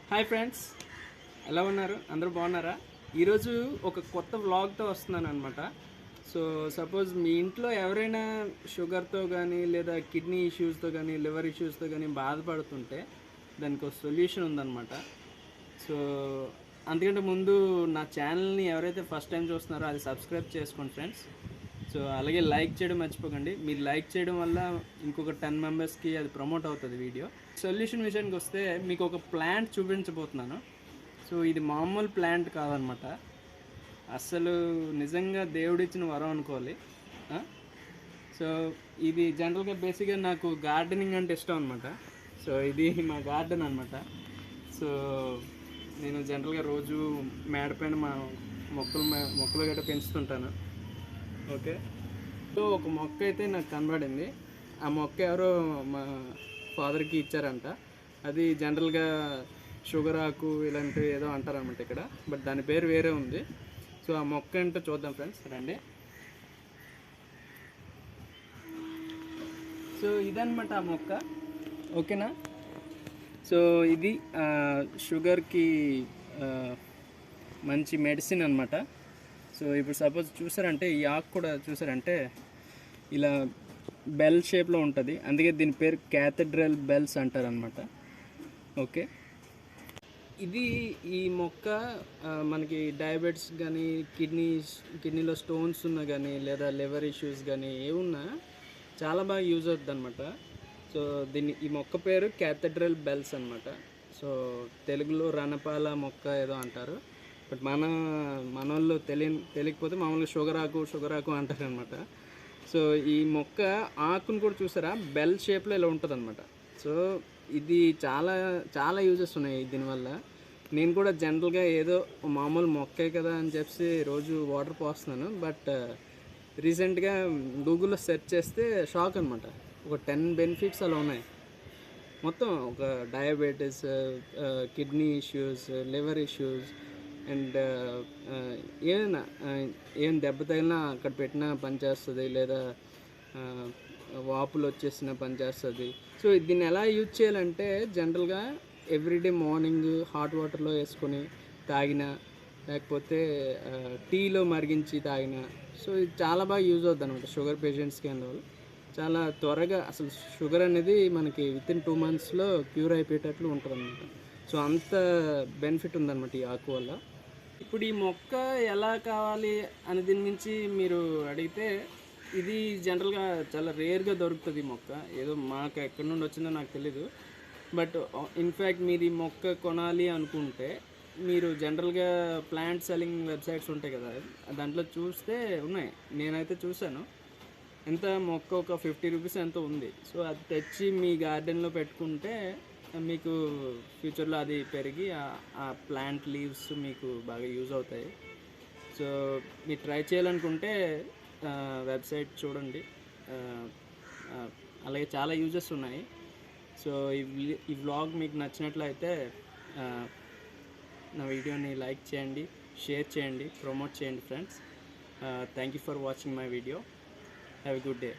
Hi friends, ఎలా ఉన్నారు? అందరూ బాగున్నారా? ఈరోజు ఒక కొత్త వ్లాగ్తో వస్తున్నాను అనమాట. సో సపోజ్ మీ ఇంట్లో ఎవరైనా షుగర్తో కానీ లేదా కిడ్నీ ఇష్యూస్తో కానీ లివర్ ఇష్యూస్తో కానీ బాధపడుతుంటే దానికి ఒక సొల్యూషన్ ఉందన్నమాట. సో అందుకంటే ముందు నా ఛానల్ని ఎవరైతే ఫస్ట్ టైం చూస్తున్నారో అది సబ్స్క్రైబ్ చేసుకోండి ఫ్రెండ్స్. సో అలాగే లైక్ చేయడం మర్చిపోకండి. మీరు లైక్ చేయడం వల్ల ఇంకొక 10 మెంబర్స్కి అది ప్రమోట్ అవుతుంది వీడియో. సొల్యూషన్ విషయానికి వస్తే మీకు ఒక ప్లాంట్ చూపించబోతున్నాను. సో ఇది మామూలు ప్లాంట్ కాదనమాట, అసలు నిజంగా దేవుడిచ్చిన వరం అనుకోవాలి. సో ఇది జనరల్గా బేసిక్గా నాకు గార్డెనింగ్ అంటే ఇష్టం అనమాట. సో ఇది మా గార్డెన్ అనమాట. సో నేను జనరల్గా రోజు మేడపైన మా మొక్కలు గట్రా పెంచుతుంటాను. ఓకే, సో ఒక మొక్క అయితే నాకు కనబడింది. ఆ మొక్క ఎవరో మా ఫాదర్కి ఇచ్చారంట. అది జనరల్గా షుగర్ ఆకు ఇలాంటివి ఏదో అంటారనమాట ఇక్కడ, బట్ దాని పేరు వేరే ఉంది. సో ఆ మొక్క ఏంటో చూద్దాం ఫ్రెండ్స్, రండి. సో ఇదనమాట ఆ మొక్క, ఓకేనా. సో ఇది షుగర్కి మంచి మెడిసిన్ అనమాట. సో ఇప్పుడు సపోజ్ చూసారంటే ఈ ఆకు కూడా చూసారంటే ఇలా బెల్ షేప్లో ఉంటుంది, అందుకే దీని పేరు క్యాథడ్రల్ బెల్స్ అంటారనమాట. ఓకే, ఇది ఈ మొక్క మనకి డయాబెటిస్ కానీ కిడ్నీలో స్టోన్స్ ఉన్నా కానీ లేదా లివర్ ఇష్యూస్ కానీ ఏమున్నా చాలా బాగా యూజ్ అవుతుంది అనమాట. సో ఈ మొక్క పేరు క్యాథడ్రల్ బెల్స్ అనమాట. సో తెలుగులో రణపాల మొక్క ఏదో అంటారు, బట్ మనోళ్ళు తెలియకపోతే మామూలుగా షుగర్ ఆకు అంటారు అనమాట. సో ఈ మొక్క ఆకును కూడా చూసారా, బెల్ షేప్లో ఇలా ఉంటుంది అనమాట. సో ఇది చాలా చాలా యూజెస్ ఉన్నాయి దీనివల్ల. నేను కూడా జనరల్గా ఏదో మామూలు మొక్కే కదా అని చెప్పి రోజు వాటర్ పోస్తున్నాను, బట్ రీసెంట్గా గూగుల్లో సెర్చ్ చేస్తే షాక్ అనమాట. ఒక 10 బెనిఫిట్స్ అలా ఉన్నాయి మొత్తం. ఒక diabetes, kidney issues, liver issues, and ఏం దెబ్బ తగిలినా అక్కడ పెట్టినా పనిచేస్తుంది, లేదా వాపులు వచ్చేసిన పనిచేస్తుంది. సో దీన్ని ఎలా యూజ్ చేయాలంటే జనరల్గా ఎవ్రీడే మార్నింగ్ హాట్ వాటర్లో వేసుకొని తాగినా, లేకపోతే టీలో మరిగించి తాగినా, సో ఇది చాలా బాగా యూజ్ అవుతుంది అనమాట షుగర్ పేషెంట్స్కి. అందువల్ల చాలా త్వరగా అసలు షుగర్ అనేది మనకి వితిన్ 2 మంత్స్లో క్యూర్ అయిపోయేటట్లు ఉంటుంది అనమాట. సో అంత బెనిఫిట్ ఉందన్నమాట ఈ ఆకు వల్ల. ఇప్పుడు ఈ మొక్క ఎలా కావాలి అని దీని నుంచి మీరు అడిగితే, ఇది జనరల్గా చాలా రేర్గా దొరుకుతుంది ఈ మొక్క. ఏదో మాకు ఎక్కడి నుండి వచ్చిందో నాకు తెలీదు, బట్ ఇన్ఫ్యాక్ట్ మీరు ఈ మొక్క కొనాలి అనుకుంటే మీరు జనరల్గా ప్లాంట్ సెల్లింగ్ వెబ్సైట్స్ ఉంటాయి కదా, దాంట్లో చూస్తే ఉన్నాయి. నేనైతే చూశాను, ఎంత మొక్క ఒక 50 రూపీస్ ఎంతో ఉంది. సో అది తెచ్చి మీ గార్డెన్లో పెట్టుకుంటే మీకు ఫ్యూచర్లో అది పెరిగి ఆ ప్లాంట్ లీవ్స్ మీకు బాగా యూజ్ అవుతాయి. సో మీరు ట్రై చేయాలనుకుంటే వెబ్సైట్ చూడండి, అలాగే చాలా యూజెస్ ఉన్నాయి. సో ఈ వ్లాగ్ మీకు నచ్చినట్లయితే నా వీడియోని లైక్ చేయండి, షేర్ చేయండి, ప్రమోట్ చేయండి friends. Thank you for watching my video. Have a good day.